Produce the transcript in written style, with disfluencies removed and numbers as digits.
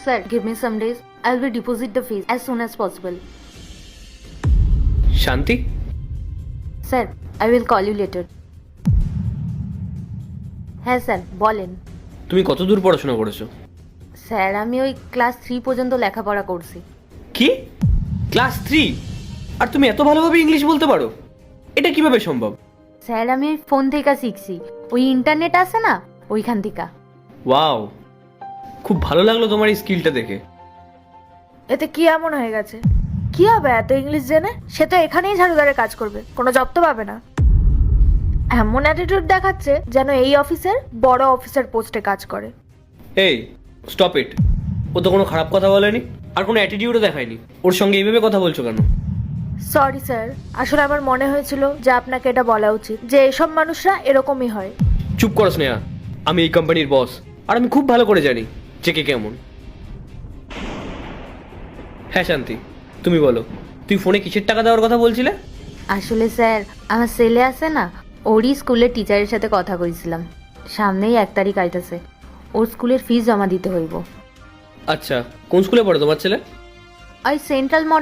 Sir, give me some days. I will deposit the fees as soon as possible. শান্তি, Sir, I will call you later. হ্যাঁ sir বলেন। তুমি কত দূর পড়াশোনা করেছো? স্যার আমি ওই ক্লাস 3 পর্যন্ত লেখাপড়া করছি। কি, ক্লাস 3? আর তুমি এত ভালোভাবে ইংলিশ বলতে পারো? এটা কিভাবে সম্ভব? স্যার আমি ওই ফোন থেকে শিখছি, ওই ইন্টারনেট আছে না ওইখান থেকে। ওয়াও, খুব ভালো লাগলো তোমার এই স্কিলটা দেখে। এতে কি এমন হয়ে গেছে? কি হবে এত ইংলিশ জেনে? সে তো এখানেই ঝাড়ুদারে কাজ করবে, কোনো জব তো পাবে না। এমন অ্যাটিটিউড দেখাচ্ছে যেন এই অফিসের বড় অফিসার পোস্টে কাজ করে। এই স্টপ ইট, ও তো কোনো খারাপ কথা বলেনি, আর কোনো অ্যাটিটিউডও দেখায়নি। ওর সঙ্গে এইভাবে কথা বলছো কেন? সরি স্যার, আসলে আমার মনে হয়েছিল যে আপনাকে এটা বলা উচিত যে এসব মানুষরা এরকমই হয়। চুপ করো স্নেহা, আমি এই কোম্পানির বস, আর আমি খুব ভালো করে জানি যে কে কেমন। হ্যাঁ শান্তি, তুমি বলো, তুই ফোনে কিসের টাকা দেওয়ার কথা বলছিলে? আসলে স্যার আমার ছেলে আছে না, ওরই স্কুলের টিচারের সাথে কথা কইছিলাম। সামনেই 1 তারিখ আইতেছে, ওর স্কুলের ফিস জমা দিতে হইব। আচ্ছা, কোন স্কুলে পড়ে তোমার ছেলে? ওই সেন্ট্রাল মডেল